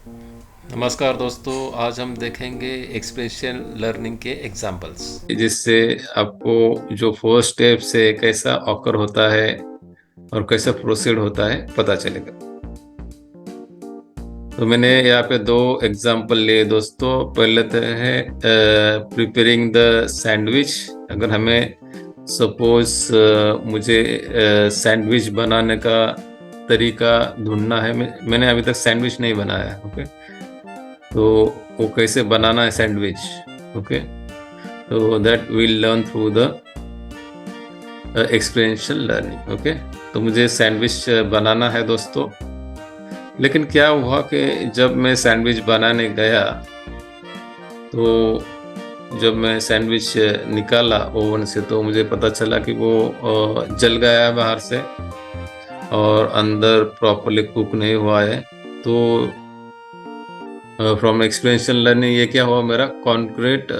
नमस्कार दोस्तों, आज हम देखेंगे एक्सप्रेशन लर्निंग के एग्जाम्पल्स, जिससे आपको जो फर्स्ट स्टेप से कैसा ऑकर होता है और कैसा प्रोसीड होता है पता चलेगा। तो मैंने यहाँ पे दो एग्जाम्पल लिए दोस्तों। पहले तो है प्रिपेयरिंग द सैंडविच। अगर हमें सपोज मुझे सैंडविच बनाने का तरीका ढूंढना है। मैंने अभी तक सैंडविच नहीं बनाया। ओके, तो वो कैसे बनाना है सैंडविच। ओके, तो that will learn through the experiential learning. Okay, तो मुझे सैंडविच बनाना है दोस्तों। लेकिन क्या हुआ कि जब मैं सैंडविच बनाने गया तो जब मैं सैंडविच निकाला ओवन से तो मुझे पता चला कि वो जल गया है बाहर से और अंदर प्रॉपरली कुक नहीं हुआ है। तो फ्रॉम एक्सपीरियंशियल लर्निंग ये क्या हुआ, मेरा कॉन्क्रीट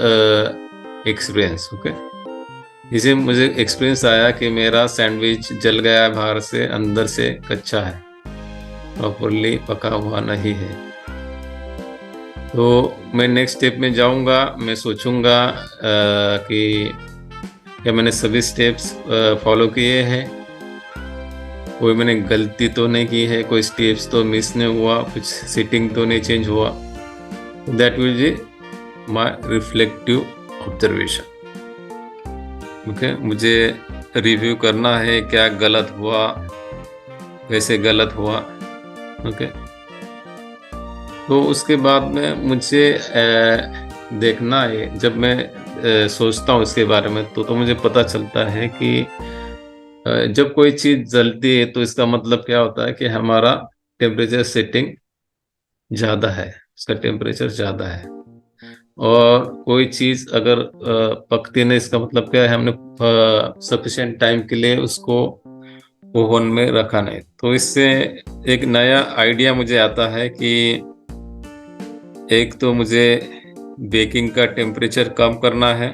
एक्सपीरियंस। ओके, इसे मुझे एक्सपीरियंस आया कि मेरा सैंडविच जल गया है बाहर से, अंदर से कच्चा है, प्रॉपरली पका हुआ नहीं है। तो मैं नेक्स्ट स्टेप में जाऊंगा, मैं सोचूंगा कि क्या मैंने सभी स्टेप्स फॉलो किए हैं, कोई मैंने गलती तो नहीं की है, कोई स्टेप्स तो मिस नहीं हुआ, कुछ सीटिंग तो नहीं चेंज हुआ। That will be my reflective observation. Okay, मुझे रिव्यू करना है क्या गलत हुआ, कैसे गलत हुआ। ओके, तो उसके बाद में मुझे देखना है, जब मैं सोचता हूँ इसके बारे में तो मुझे पता चलता है कि जब कोई चीज़ जलती है तो इसका मतलब क्या होता है कि हमारा टेम्परेचर सेटिंग ज़्यादा है, उसका टेम्परेचर ज़्यादा है। और कोई चीज़ अगर पकती नहीं, इसका मतलब क्या है, हमने सफिशिएंट टाइम के लिए उसको ओवन में रखा नहीं। तो इससे एक नया आइडिया मुझे आता है कि एक तो मुझे बेकिंग का टेम्परेचर कम करना है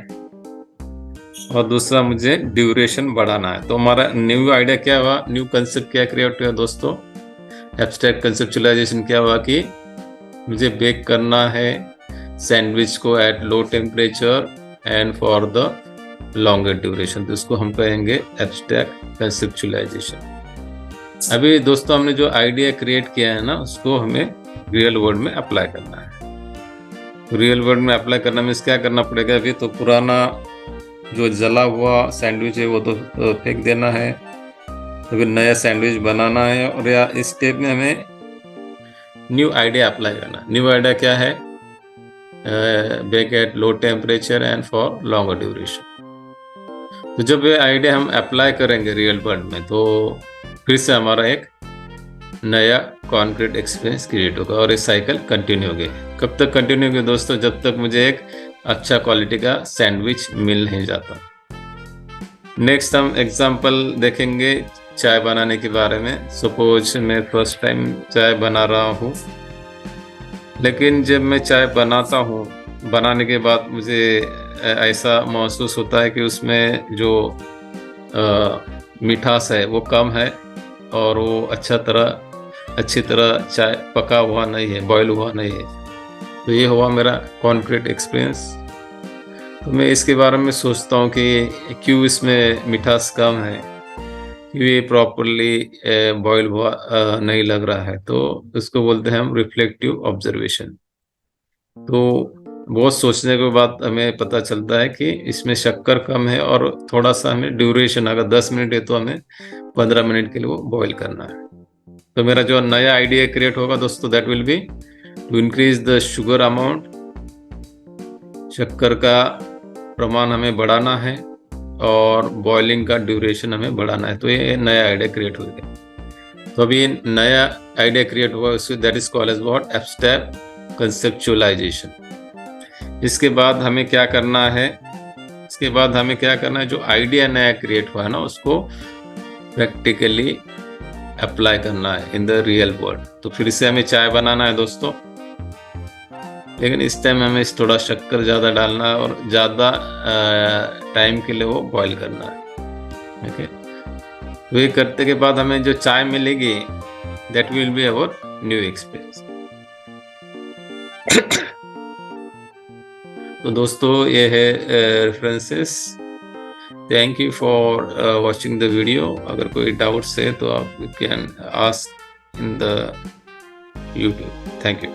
और दूसरा मुझे ड्यूरेशन बढ़ाना है। तो हमारा न्यू आइडिया क्या हुआ, न्यू कंसेप्ट क्या क्रिएट हुआ दोस्तों, एब्स्ट्रैक्ट कंसेप्चुलाइजेशन क्या हुआ कि मुझे बेक करना है सैंडविच को eight low temperature and for the longer duration. तो इसको हम कहेंगे एब्स्ट्रैक्ट कंसेप्चुलाइजेशन। अभी दोस्तों हमने जो आइडिया क्रिएट किया है ना, उसको हमें रियल वर्ल्ड में अप्लाई करना है। तो रियल वर्ल्ड में अप्लाई करना में क्या करना पड़ेगा, अभी तो पुराना जो जला हुआ सैंडविच है वो तो फेंक देना है, तो फिर नया सैंडविच बनाना है। और या इस स्टेप में हमें न्यू आइडिया अप्लाई करना। न्यू आइडिया क्या है, bake at low temperature and for longer duration. तो जब ये आइडिया हम अप्लाई करेंगे रियल वर्ल्ड में तो फिर से हमारा एक नया कॉन्क्रीट एक्सपीरियंस क्रिएट होगा और ये साइकिल कंटिन्यू होगी। कब तक कंटिन्यू होगी दोस्तों, जब तक मुझे एक अच्छा क्वालिटी का सैंडविच मिल नहीं जाता। नेक्स्ट हम एग्जांपल देखेंगे चाय बनाने के बारे में। सपोज मैं फर्स्ट टाइम चाय बना रहा हूँ, लेकिन जब मैं चाय बनाता हूँ, बनाने के बाद मुझे ऐसा महसूस होता है कि उसमें जो मिठास है वो कम है और वो अच्छी तरह चाय पका हुआ नहीं है, बॉयल हुआ नहीं है। तो ये हुआ मेरा कॉन्क्रीट एक्सपीरियंस। तो मैं इसके बारे में सोचता हूँ कि क्यों इसमें मिठास कम है, क्यों ये प्रॉपरली बॉयल हुआ नहीं लग रहा है। तो इसको बोलते हैं हम रिफ्लेक्टिव ऑब्जर्वेशन। तो बहुत सोचने के बाद हमें पता चलता है कि इसमें शक्कर कम है और थोड़ा सा हमें ड्यूरेशन, अगर 10 मिनट है तो हमें 15 मिनट के लिए वो बॉईल करना है। तो मेरा जो नया आइडिया क्रिएट होगा दोस्तों, that will be to increase the sugar amount. शक्कर का प्रमाण हमें बढ़ाना है और बॉइलिंग का ड्यूरेशन हमें बढ़ाना है। तो ये नया आइडिया क्रिएट हो गया। तो अभी नया आइडिया क्रिएट हुआ, that is called as what, abstract conceptualisation. इसके बाद हमें क्या करना है, जो आइडिया नया क्रिएट हुआ है ना, उसको प्रैक्टिकली अप्लाई करना है इन द रियल वर्ल्ड। तो फिर से हमें चाय बनाना है दोस्तों, लेकिन इस टाइम हमें थोड़ा शक्कर ज़्यादा डालना है और ज़्यादा टाइम के लिए वो बॉईल करना है। ओके, तो ये करते के बाद हमें जो चाय मिलेगी, that will be our new experience. तो दोस्तों ये है references. Thank you for watching the video. अगर कोई डाउट्स है तो आप can ask in the YouTube. Thank you.